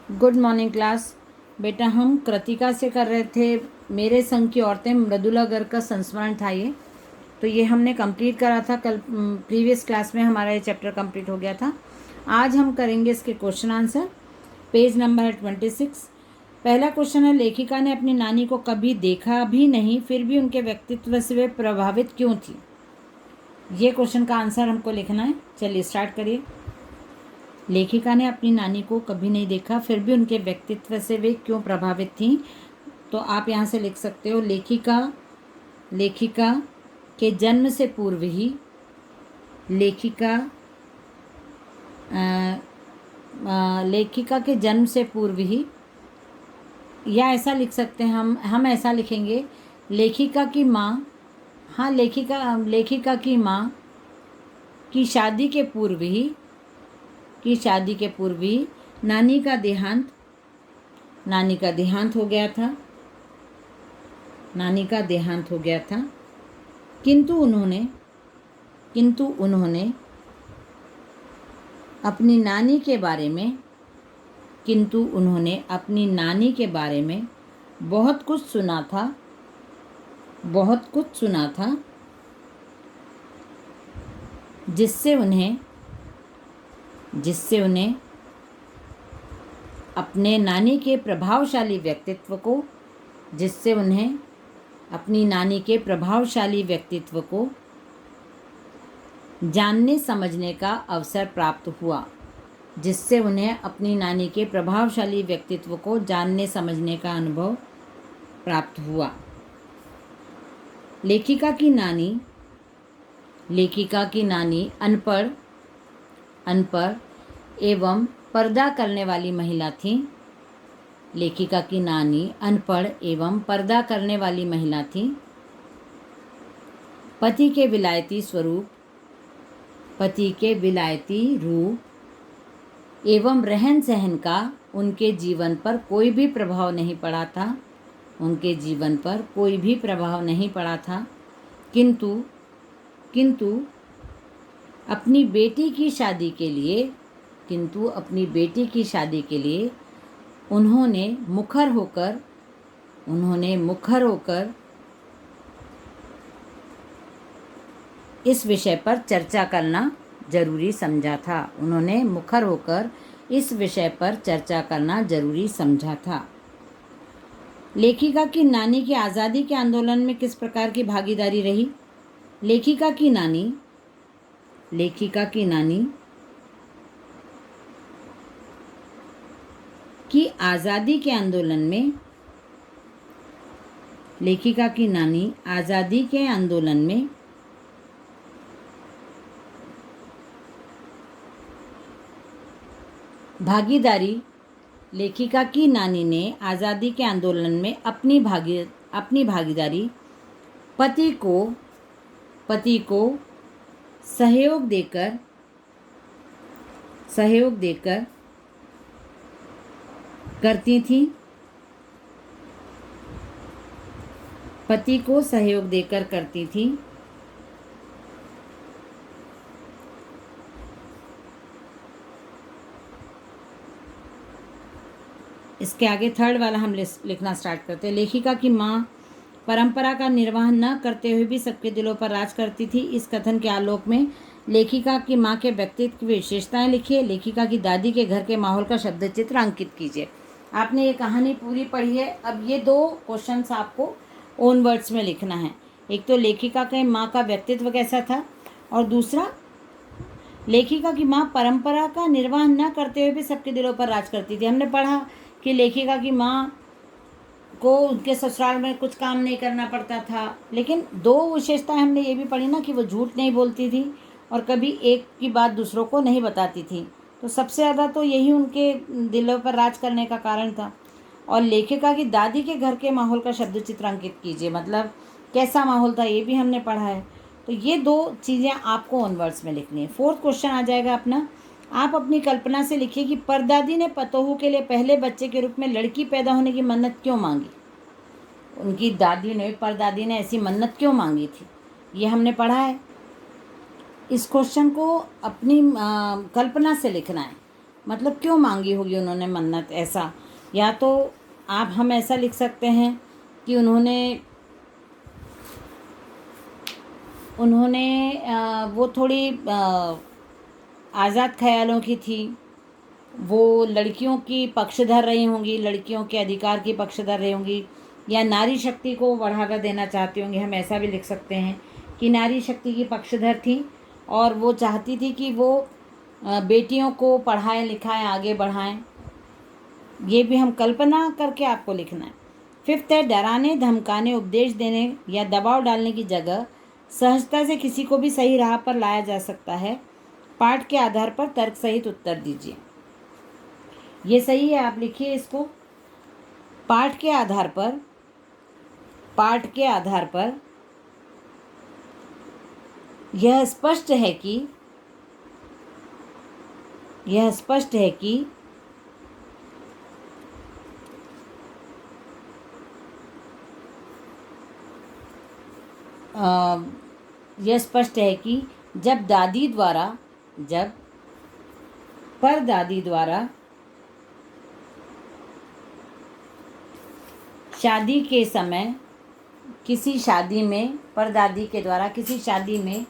Good morning class. बेटा हम कृतिका से कर रहे थे मेरे संग की औरतें मृदुला गर्ग का संस्मरण था ये। तो ये हमने कंप्लीट करा था कल प्रीवियस क्लास में, हमारा ये चैप्टर कंप्लीट हो गया था। आज हम करेंगे इसके क्वेश्चन आंसर। पेज नंबर है 26। पहला क्वेश्चन है, लेखिका ने अपनी नानी को कभी देखा भी नहीं, फिर भी उनके व्यक्तित्व से वे प्रभावित क्यों थी। ये क्वेश्चन का आंसर हमको लिखना है। चलिए स्टार्ट करिए। लेखिका ने अपनी नानी को कभी नहीं देखा, फिर भी उनके व्यक्तित्व से वे क्यों प्रभावित थीं। तो आप यहाँ से लिख सकते हो, लेखिका के जन्म से पूर्व ही लेखिका के जन्म से पूर्व ही, या ऐसा लिख सकते हैं हम ऐसा लिखेंगे, लेखिका की माँ, हाँ लेखिका की माँ की शादी के पूर्व ही नानी का देहांत हो गया था। किंतु उन्होंने अपनी नानी के बारे में बहुत कुछ सुना था जिससे उन्हें अपनी नानी के प्रभावशाली व्यक्तित्व को जानने समझने का अवसर प्राप्त हुआ। लेखिका की नानी अनपढ़ एवं पर्दा करने वाली महिला थी। पति के विलायती रूप एवं रहन सहन का उनके जीवन पर कोई भी प्रभाव नहीं पड़ा था। किंतु अपनी बेटी की शादी के लिए उन्होंने मुखर होकर इस विषय पर चर्चा करना जरूरी समझा था। लेखिका की नानी की आज़ादी के आंदोलन में किस प्रकार की भागीदारी रही। लेखिका की नानी की आज़ादी के आंदोलन में भागीदारी। लेखिका की नानी ने आज़ादी के आंदोलन में अपनी भागीदारी पति को सहयोग देकर करती थी। इसके आगे थर्ड वाला हम लिखना स्टार्ट करते हैं। लेखिका की माँ परंपरा का निर्वाह न करते हुए भी सबके दिलों पर राज करती थी। इस कथन के आलोक में लेखिका की माँ के व्यक्तित्व की विशेषताएं लिखिए। लेखिका की दादी के घर के माहौल का शब्द चित्र अंकित कीजिए। आपने ये कहानी पूरी पढ़ी है। अब ये दो क्वेश्चंस आपको ओन वर्ड्स में लिखना है। एक तो लेखिका के माँ का व्यक्तित्व कैसा था, और दूसरा लेखिका की माँ परंपरा का निर्वाह न करते हुए भी सबके दिलों पर राज करती थी। हमने पढ़ा कि लेखिका की माँ को उनके ससुराल में कुछ काम नहीं करना पड़ता था, लेकिन दो विशेषताएं हमने ये भी पढ़ी ना कि वो झूठ नहीं बोलती थी और कभी एक की बात दूसरों को नहीं बताती थी। तो सबसे ज़्यादा तो यही उनके दिलों पर राज करने का कारण था। और लेखिका की दादी के घर के माहौल का शब्द चित्र अंकित कीजिए, मतलब कैसा माहौल था ये भी हमने पढ़ा है। तो ये दो चीज़ें आपको ऑन वर्ड्स में लिखनी है। फोर्थ क्वेश्चन आ जाएगा अपना, आप अपनी कल्पना से लिखिए कि परदादी ने पतोहू के लिए पहले बच्चे के रूप में लड़की पैदा होने की मन्नत क्यों मांगी। उनकी परदादी ने ऐसी मन्नत क्यों मांगी थी, ये हमने पढ़ा है। इस क्वेश्चन को अपनी कल्पना से लिखना है। मतलब क्यों मांगी होगी उन्होंने मन्नत, ऐसा। या तो हम ऐसा लिख सकते हैं कि उन्होंने वो थोड़ी आज़ाद ख्यालों की थी, वो लड़कियों की पक्षधर रही होंगी, लड़कियों के अधिकार की पक्षधर रही होंगी, या नारी शक्ति को बढ़ावा देना चाहती होंगी। हम ऐसा भी लिख सकते हैं कि नारी शक्ति की पक्षधर थी और वो चाहती थी कि वो बेटियों को पढ़ाएं लिखाएं, आगे बढ़ाएं। ये भी हम कल्पना करके आपको लिखना है। 5th है, डराने धमकाने उपदेश देने या दबाव डालने की जगह सहजता से किसी को भी सही राह पर लाया जा सकता है। पाठ के आधार पर तर्क सहित उत्तर दीजिए। ये सही है, आप लिखिए इसको। पाठ के आधार पर यह स्पष्ट है कि यह स्पष्ट है कि जब परदादी द्वारा शादी के समय किसी शादी में, परदादी के द्वारा किसी शादी में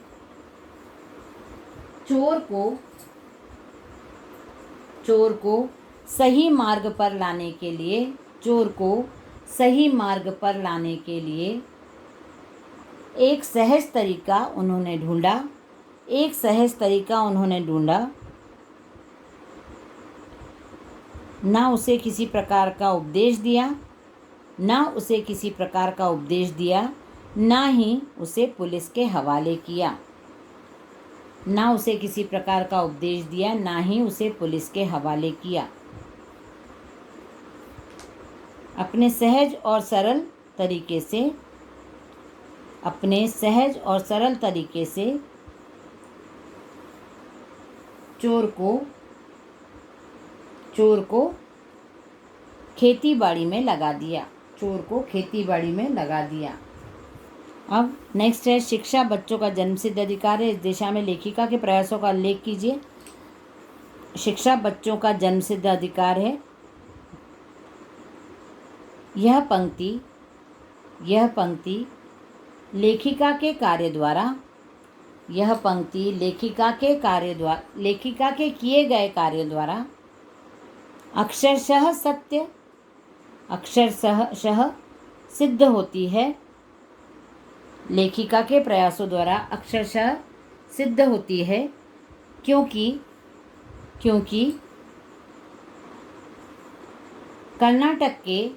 चोर को सही मार्ग पर लाने के लिए एक सहज तरीका उन्होंने ढूंढा। ना उसे किसी प्रकार का उपदेश दिया, ना ही उसे पुलिस के हवाले किया। अपने सहज और सरल तरीके से चोर को खेती बाड़ी में लगा दिया। अब नेक्स्ट है, शिक्षा बच्चों का जन्मसिद्ध अधिकार है। इस दिशा में लेखिका के प्रयासों का उल्लेख कीजिए। शिक्षा बच्चों का जन्मसिद्ध अधिकार है। यह पंक्ति लेखिका के किए गए कार्य द्वारा अक्षरशः सिद्ध होती है। लेखिका के प्रयासों द्वारा अक्षरशः सिद्ध होती है, क्योंकि कर्नाटक के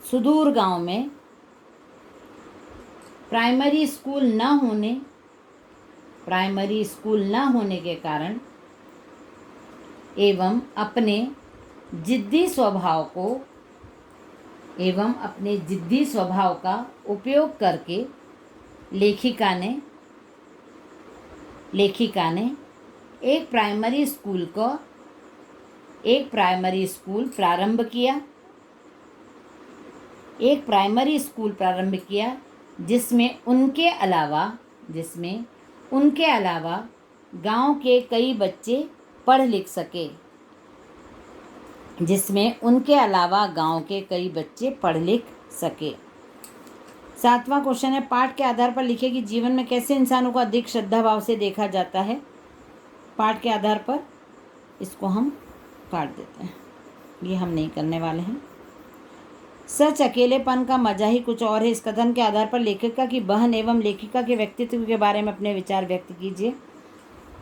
सुदूर गांव में प्राइमरी स्कूल न होने के कारण एवं अपने जिद्दी स्वभाव का उपयोग करके लेखिका ने एक प्राइमरी स्कूल प्रारंभ किया, जिसमें उनके अलावा गांव के कई बच्चे पढ़ लिख सके। 7वां क्वेश्चन है, पाठ के आधार पर लिखिए कि जीवन में कैसे इंसानों को अधिक श्रद्धा भाव से देखा जाता है। पाठ के आधार पर इसको हम काट देते हैं, ये हम नहीं करने वाले हैं। सच अकेलेपन का मजा ही कुछ और है। इस कथन के आधार पर लेखिका की बहन एवं लेखिका के व्यक्तित्व के बारे में अपने विचार व्यक्त कीजिए।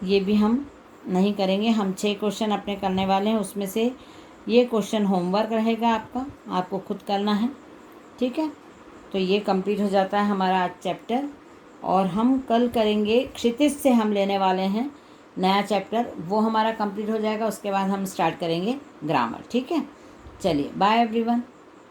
ये भी हम नहीं करेंगे। हम 6 क्वेश्चन अपने करने वाले हैं, उसमें से ये क्वेश्चन होमवर्क रहेगा आपको खुद करना है, ठीक है। तो ये कंप्लीट हो जाता है हमारा आज चैप्टर, और हम कल करेंगे क्षितिज से हम लेने वाले हैं नया चैप्टर, वो हमारा कंप्लीट हो जाएगा। उसके बाद हम स्टार्ट करेंगे ग्रामर, ठीक है। चलिए, बाय एवरीवन।